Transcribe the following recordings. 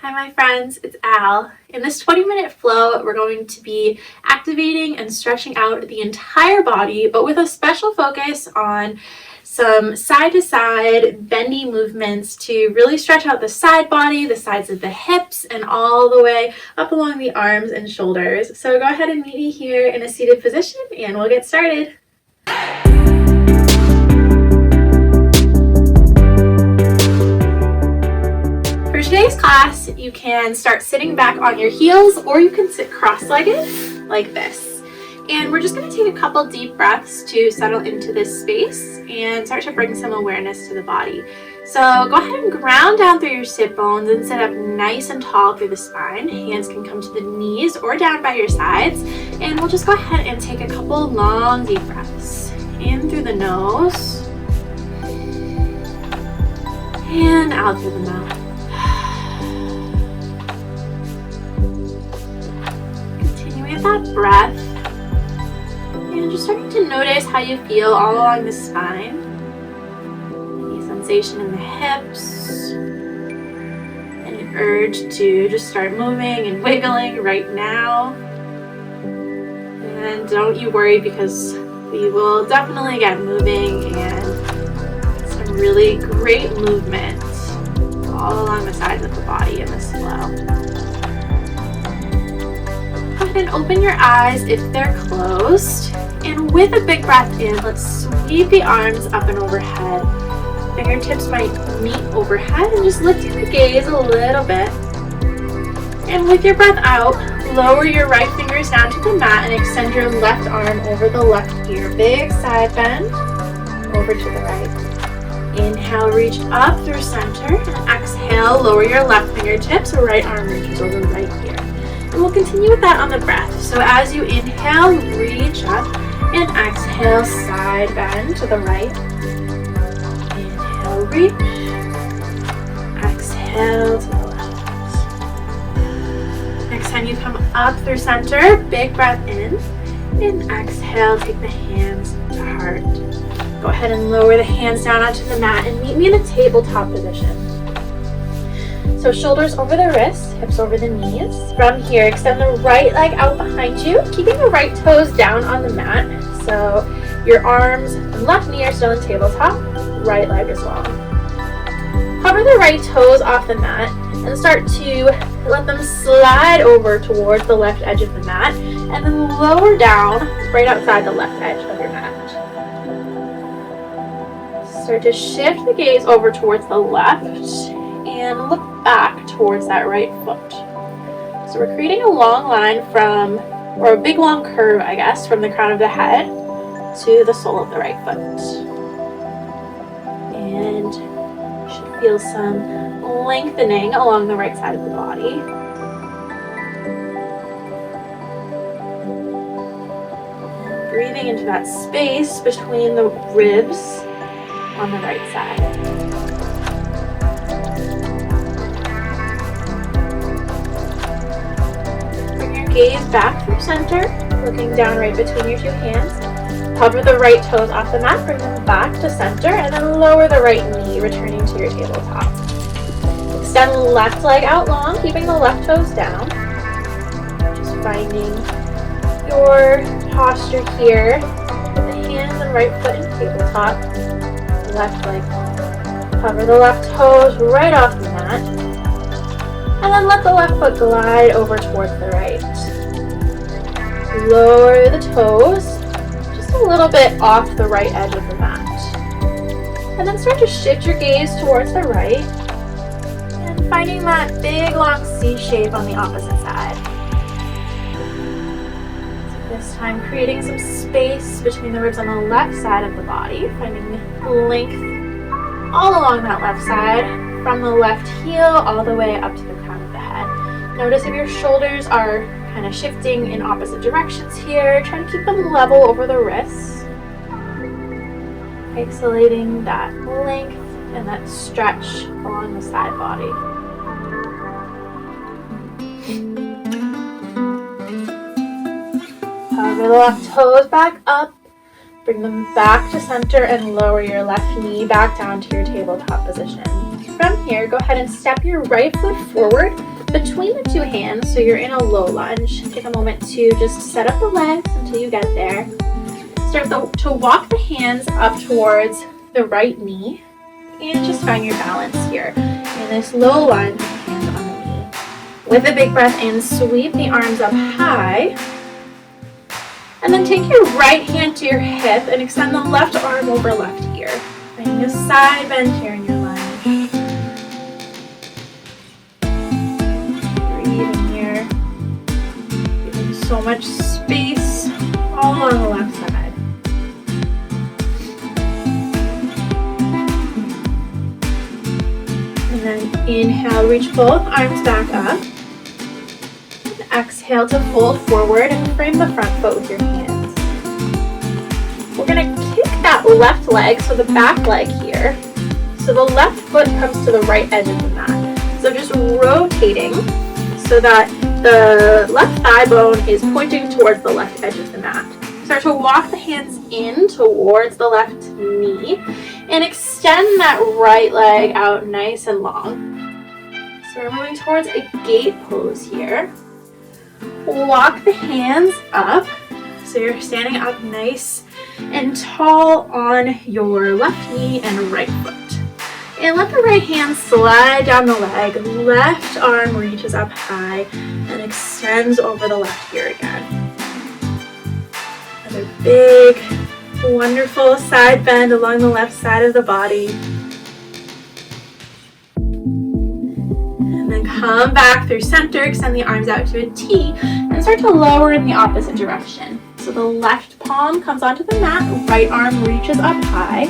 Hi my friends, it's Al. In this 20-minute flow, we're going to be activating and stretching out the entire body, but with a special focus on some side-to-side bendy movements to really stretch out the side body, the sides of the hips, and all the way up along the arms and shoulders. So go ahead and meet me here in a seated position and we'll get started. For today's class, you can start sitting back on your heels or you can sit cross-legged like this. And we're just going to take a couple deep breaths to settle into this space and start to bring some awareness to the body. So go ahead and ground down through your sit bones and sit up nice and tall through the spine. Hands can come to the knees or down by your sides. And we'll just go ahead and take a couple long deep breaths. In through the nose and out through the mouth. That breath and just starting to notice how you feel all along the spine. Any sensation in the hips, any urge to just start moving and wiggling right now. And don't you worry, because we will definitely get moving and some really great movement all along the sides of the body in this flow. And open your eyes if they're closed, and with a big breath in, let's sweep the arms up and overhead. Fingertips might meet overhead, and just lifting the gaze a little bit. And with your breath out, lower your right fingers down to the mat and extend your left arm over the left ear. Big side bend over to the right. Inhale, reach up through center, and exhale, lower your left fingertips, right arm reaches over right ear. And we'll continue with that on the breath. So as you inhale, reach up, and exhale, side bend to the right. Inhale, reach. Exhale to the left. Next time you come up through center, big breath in, and exhale, take the hands to heart. Go ahead and lower the hands down onto the mat and meet me in a tabletop position. So shoulders over the wrists, hips over the knees. From here, extend the right leg out behind you, keeping the right toes down on the mat. So your arms and left knee are still in tabletop, right leg as well. Hover the right toes off the mat and start to let them slide over towards the left edge of the mat, and then lower down right outside the left edge of your mat. Start to shift the gaze over towards the left and look back towards that right foot. So we're creating a long line or a big long curve, I guess, from the crown of the head to the sole of the right foot. And you should feel some lengthening along the right side of the body. And breathing into that space between the ribs on the right side. Gaze back through center, looking down right between your two hands. Hover the right toes off the mat, bring them back to center, and then lower the right knee, returning to your tabletop. Extend the left leg out long, keeping the left toes down. Just finding your posture here. Put the hands and right foot in tabletop. Left leg. Hover the left toes right off the mat. And then let the left foot glide over towards the right. Lower the toes just a little bit off the right edge of the mat. And then start to shift your gaze towards the right and finding that big long C shape on the opposite side. So this time creating some space between the ribs on the left side of the body, finding length all along that left side, from the left heel all the way up to the crown of the head. Notice if your shoulders are kind of shifting in opposite directions here. Try to keep them level over the wrists. Exhalating that length and that stretch along the side body. Hover the left toes back up. Bring them back to center and lower your left knee back down to your tabletop position. From here, go ahead and step your right foot forward between the two hands, so you're in a low lunge. Take a moment to just set up the legs until you get there. Start to walk the hands up towards the right knee and just find your balance here. In this low lunge, hands on the knee. With a big breath in, sweep the arms up high. And then take your right hand to your hip and extend the left arm over left ear. Finding a side bend here in your lunge. Breathing here. Giving so much space all on the left side. And then inhale, reach both arms back up. Exhale to fold forward and frame the front foot with your hands. We're going to kick that left leg, so the back leg here. So the left foot comes to the right edge of the mat. So just rotating so that the left thigh bone is pointing towards the left edge of the mat. Start to walk the hands in towards the left knee and extend that right leg out nice and long. So we're moving towards a gate pose here. Walk the hands up, so you're standing up nice and tall on your left knee and right foot. And let the right hand slide down the leg, left arm reaches up high and extends over the left ear again. Another big, wonderful side bend along the left side of the body. Then come back through center, extend the arms out to a T, and start to lower in the opposite direction. So the left palm comes onto the mat, right arm reaches up high,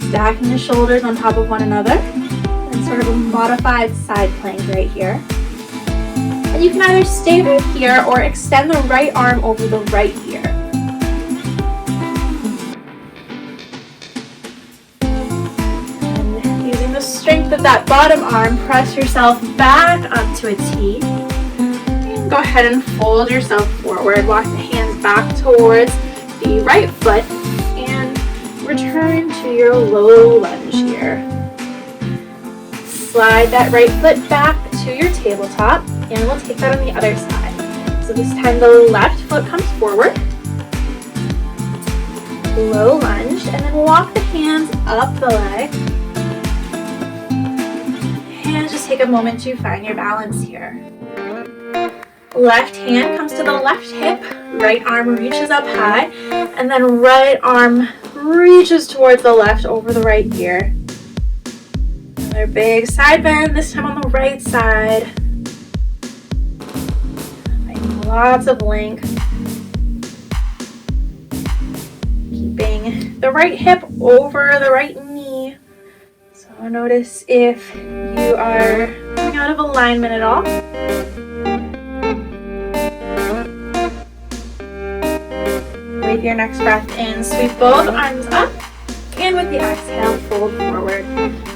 stacking the shoulders on top of one another, and sort of a modified side plank right here. And you can either stay right here or extend the right arm over the right ear. Strength of that bottom arm, press yourself back up to a T. And go ahead and fold yourself forward. Walk the hands back towards the right foot and return to your low lunge here. Slide that right foot back to your tabletop and we'll take that on the other side. So this time the left foot comes forward. Low lunge and then walk the hands up the leg. And just take a moment to find your balance here. Left hand comes to the left hip, right arm reaches up high, and then right arm reaches towards the left over the right ear. Another big side bend, this time on the right side. Finding lots of length. Keeping the right hip over the right knee. So notice if you are coming out of alignment at all. With your next breath in, sweep both arms up, and with the exhale, fold forward.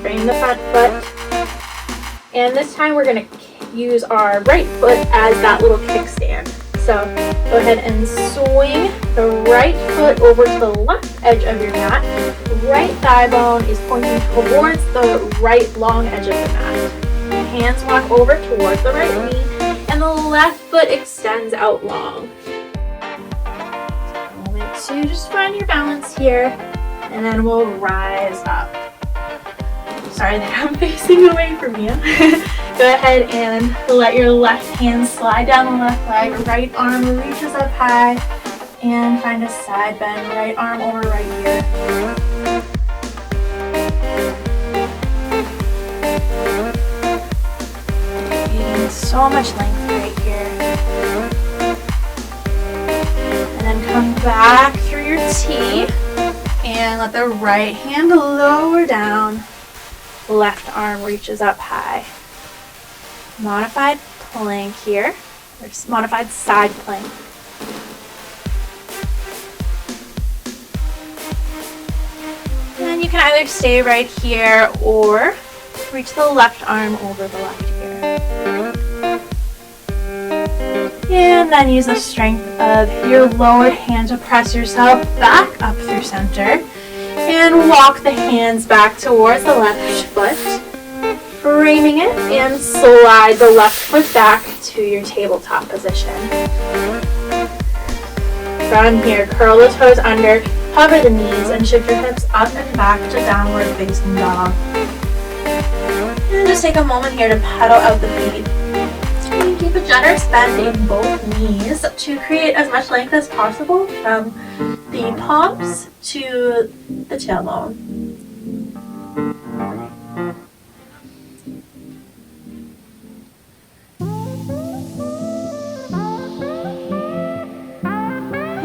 Frame the front foot. And this time we're going to use our right foot as that little kickstand. So go ahead and swing the right foot over to the left edge of your mat. Right thigh bone is pointing towards the right long edge of the mat. Hands walk over towards the right knee, and the left foot extends out long. A moment to just find your balance here, and then we'll rise up. Sorry that I'm facing away from you. Go ahead and let your left hand slide down the left leg, right arm reaches up high, and find a side bend, right arm over right ear. Getting so much length right here. And then come back through your T, and let the right hand lower down, left arm reaches up high. Modified plank here, or modified side plank. And you can either stay right here or reach the left arm over the left ear. And then use the strength of your lowered hand to press yourself back up through center. And walk the hands back towards the left foot. framing it, and slide the left foot back to your tabletop position. From here, curl the toes under, hover the knees, and shift your hips up and back to downward facing dog. And just take a moment here to pedal out the feet. And keep a generous bend in both knees to create as much length as possible from the palms to the tailbone.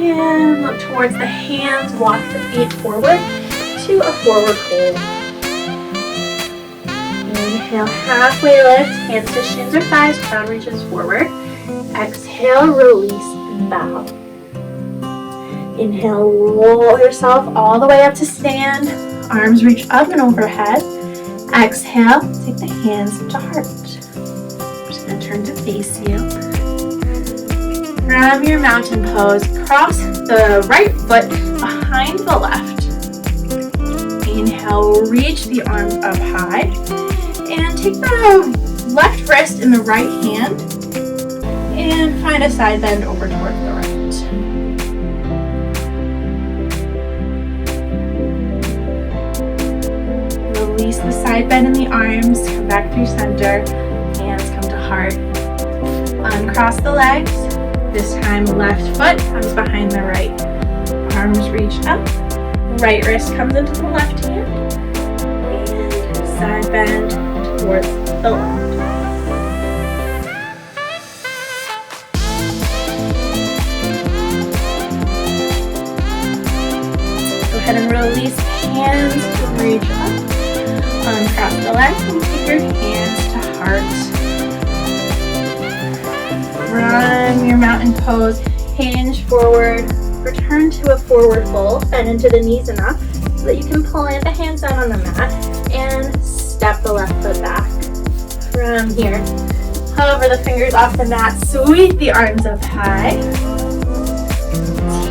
And look towards the hands, walk the feet forward to a forward fold. Inhale, halfway lift, hands to shins or thighs, crown reaches forward. Exhale, release, bow. Inhale, roll yourself all the way up to stand. Arms reach up and overhead. Exhale, take the hands to heart. I'm just going to turn to face you. From your mountain pose, cross the right foot behind the left. Inhale, reach the arms up high. And take the left wrist in the right hand and find a side bend over towards the right. Release the side bend in the arms, come back through center, hands come to heart. Uncross the legs. This time left foot comes behind the right. Arms reach up. Right wrist comes into the left hand. And side bend towards the left. Go ahead and release hands to reach up. Uncross the legs and take your hands to heart. From your mountain pose, hinge forward, return to a forward fold, bend into the knees enough so that you can plant the hands down on the mat and step the left foot back. From here, hover the fingers off the mat, sweep the arms up high.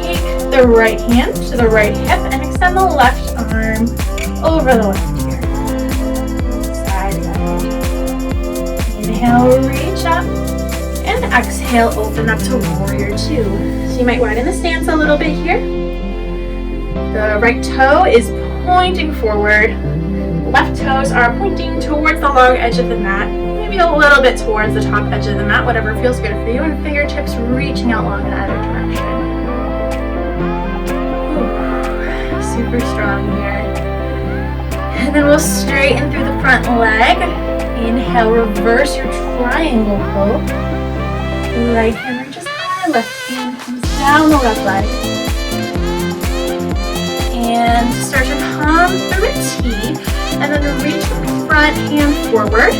Take the right hand to the right hip and extend the left arm over the left ear. Side bend. Inhale, reach up. And exhale, open up to warrior two. So you might widen the stance a little bit here. The right toe is pointing forward. Left toes are pointing towards the long edge of the mat. Maybe a little bit towards the top edge of the mat, whatever feels good for you. And fingertips reaching out long in either direction. Ooh, super strong here. And then we'll straighten through the front leg. Inhale, reverse your triangle pose. Right hand reaches high, left hand comes down the left leg. And start to come through a T, and then reach the front hand forward.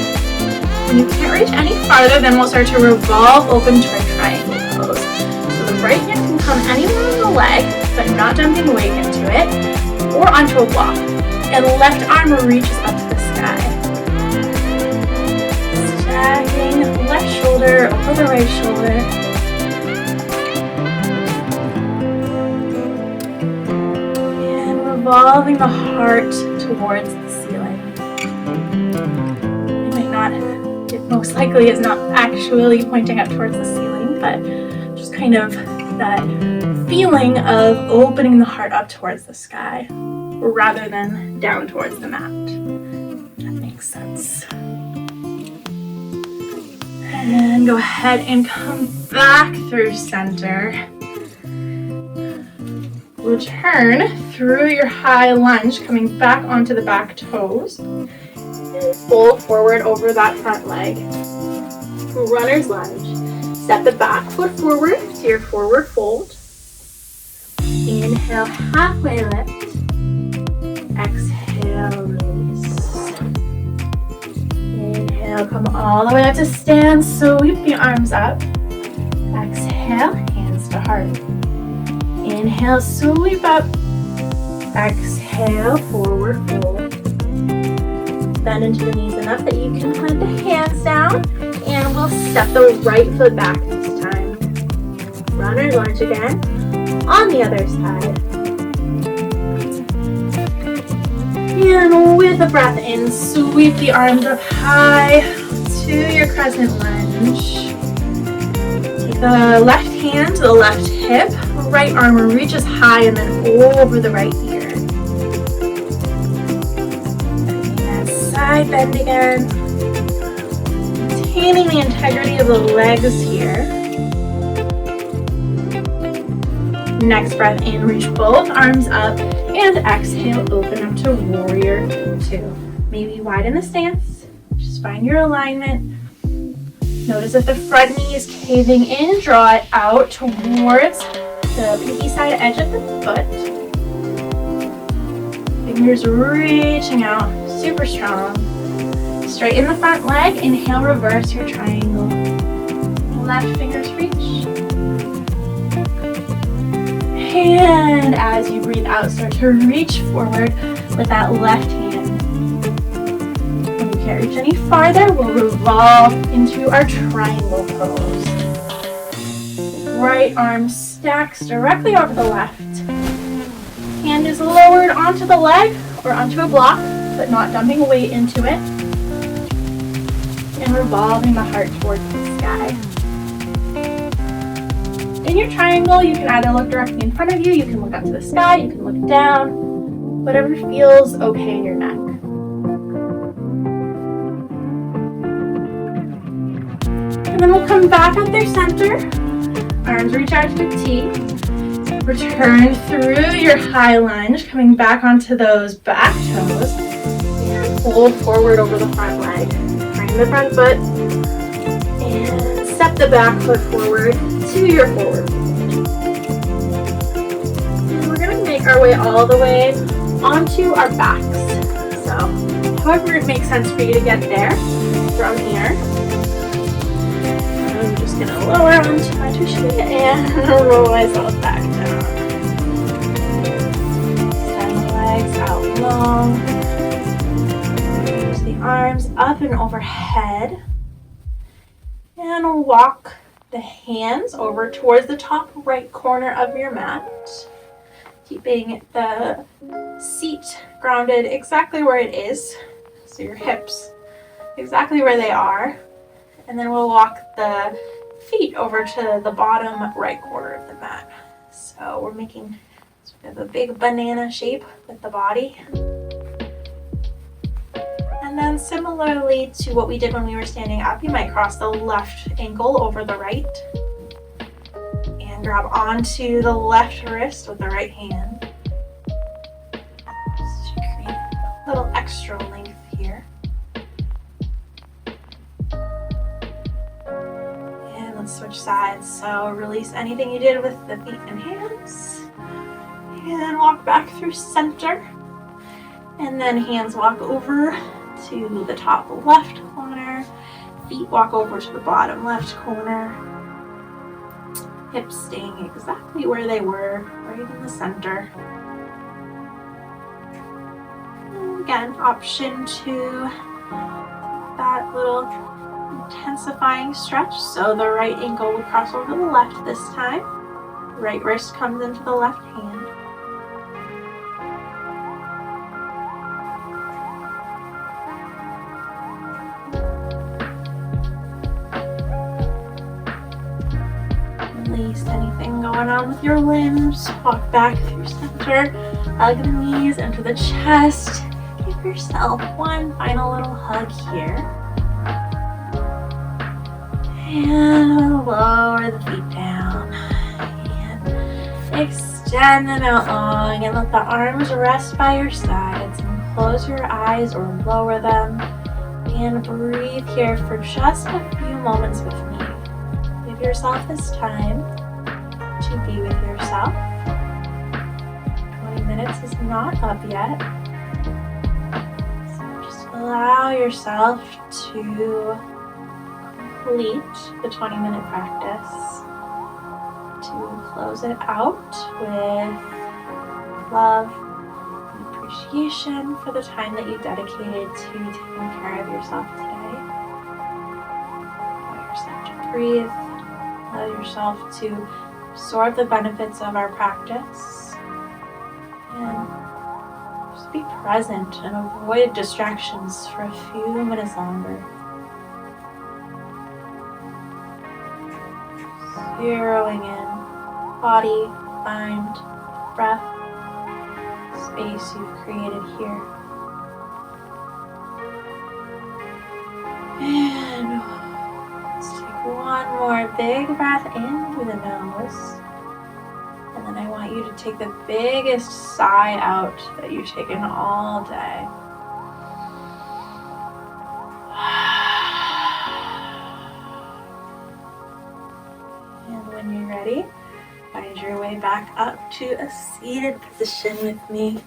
When you can't reach any farther, then we'll start to revolve open to a triangle pose. So the right hand can come anywhere on the leg, but not dumping weight into it, or onto a block. And left arm reaches up to the sky. Stacking left shoulder over the right shoulder. And revolving the heart towards the ceiling. It might not, it most likely is not actually pointing up towards the ceiling, but just kind of that feeling of opening the heart up towards the sky rather than down towards the mat. That makes sense. And go ahead and come back through center. Return through your high lunge, coming back onto the back toes. And fold forward over that front leg. Runner's lunge. Step the back foot forward to your forward fold. Inhale, halfway lift. Exhale, release. Inhale, come all the way up to stand. Sweep the arms up. Exhale, hands to heart. Inhale, sweep up. Exhale, forward fold. Bend into the knees enough that you can plant the hands down. And we'll step the right foot back this time. Runner's lunge again. On the other side. And with a breath in, sweep the arms up high to your crescent lunge. Take the left hand to the left hip, right arm reaches high and then over the right ear. And side bend again. Maintaining the integrity of the legs here. Next breath in, reach both arms up, and exhale, open up to warrior two. Maybe widen the stance, just find your alignment. Notice if the front knee is caving in, draw it out towards the pinky side edge of the foot. Fingers reaching out, super strong. Straighten the front leg, inhale, reverse your triangle. Left fingers reach. And as you breathe out, start to reach forward with that left hand. When you can't reach any farther, we'll revolve into our triangle pose. Right arm stacks directly over the left. Hand is lowered onto the leg or onto a block, but not dumping weight into it. And revolving the heart towards the sky. In your triangle, you can either look directly in front of you, you can look up to the sky, you can look down, whatever feels okay in your neck. And then we'll come back up through center, arms reach out to the T, return through your high lunge, coming back onto those back toes, and fold forward over the front leg. Frame the front foot, and step the back foot forward to your forward. And we're going to make our way all the way onto our backs. So, however it makes sense for you to get there from here. I'm just going to lower onto my tushy and roll myself back down. Extend the legs out long. Use the arms up and overhead. And walk the hands over towards the top right corner of your mat, keeping the seat grounded exactly where it is, so your hips exactly where they are, and then we'll walk the feet over to the bottom right corner of the mat. So we're making sort of a big banana shape with the body. And then similarly to what we did when we were standing up, you might cross the left ankle over the right and grab onto the left wrist with the right hand. Just to create a little extra length here. And let's switch sides. So release anything you did with the feet and hands. And walk back through center. And then hands walk over to the top left corner, feet walk over to the bottom left corner, hips staying exactly where they were, right in the center. And again, option to that little intensifying stretch. So the right ankle would cross over the left this time, right wrist comes into the left hand. Anything going on with your limbs, walk back through center, hug the knees into the chest, give yourself one final little hug here, and lower the feet down, and extend them out long, and let the arms rest by your sides, and close your eyes or lower them, and breathe here for just a few moments with me. Give yourself this time to be with yourself. 20 minutes is not up yet. So just allow yourself to complete the 20-minute practice, to close it out with love and appreciation for the time that you dedicated to taking care of yourself today. Allow yourself to breathe. Allow yourself to absorb the benefits of our practice, and just Just be present and avoid distractions for a few minutes longer. Zeroing in, body, mind, breath, space you've created here. And let's take one more big breath in through the nose. And then I want you to take the biggest sigh out that you've taken all day. And when you're ready, find your way back up to a seated position with me.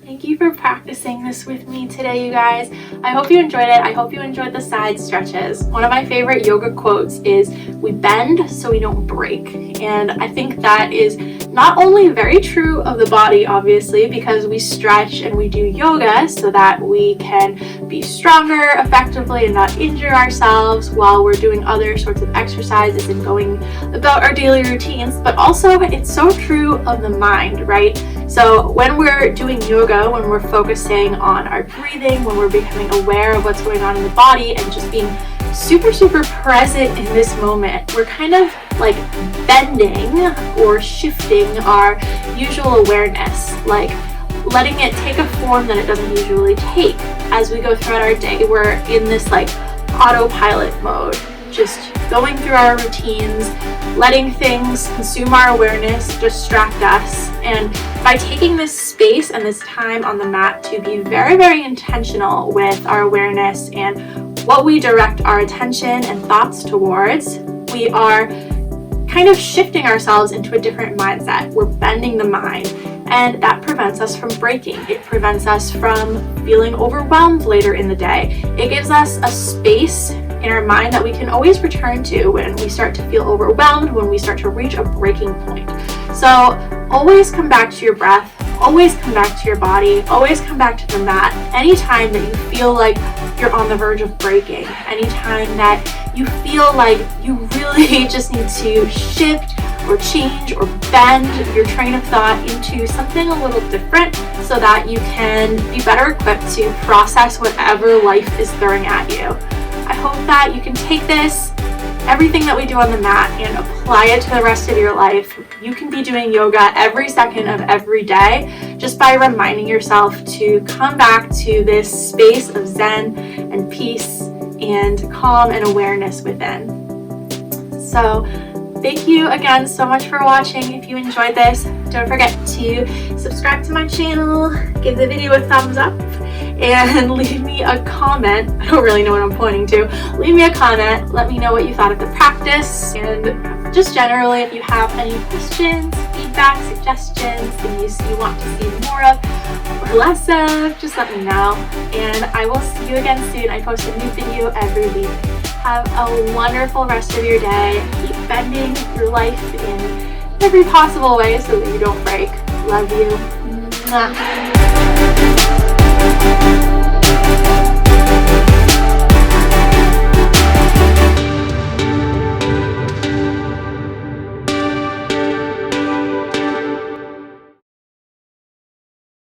Thank you for practicing this with me today, you guys. I hope you enjoyed it. I hope you enjoyed the side stretches. One of my favorite yoga quotes is, "We bend so we don't break." And I think that is not only very true of the body, obviously, because we stretch and we do yoga so that we can be stronger effectively and not injure ourselves while we're doing other sorts of exercises and going about our daily routines, but also it's so true of the mind, right? So when we're doing yoga, when we're focusing on our breathing, when we're becoming aware of what's going on in the body and just being super, super present in this moment, we're kind of like bending or shifting our usual awareness, like letting it take a form that it doesn't usually take. As we go throughout our day, we're in this like autopilot mode, just going through our routines, letting things consume our awareness, distract us. And by taking this space and this time on the mat to be very, very intentional with our awareness and what we direct our attention and thoughts towards, we are kind of shifting ourselves into a different mindset. We're bending the mind, and that prevents us from breaking. It prevents us from feeling overwhelmed later in the day. It gives us a space in our mind that we can always return to when we start to feel overwhelmed, when we start to reach a breaking point. So always come back to your breath, always come back to your body, always come back to the mat anytime that you feel like you're on the verge of breaking, anytime that you feel like you really just need to shift or change or bend your train of thought into something a little different so that you can be better equipped to process whatever life is throwing at you. I hope that you can take this, everything that we do on the mat, and apply it to the rest of your life. You can be doing yoga every second of every day just by reminding yourself to come back to this space of zen and peace and calm and awareness within. So thank you again so much for watching. If you enjoyed this, don't forget to subscribe to my channel, give the video a thumbs up, and leave me a comment. I don't really know what I'm pointing to. Leave me a comment. Let me know what you thought of the practice, and just generally if you have any questions, feedback, suggestions, things you want to see more of or less of, just let me know. And I will see you again soon. I post a new video every week. Have a wonderful rest of your day. Keep bending your life in every possible way so that you don't break. Love you. Mwah.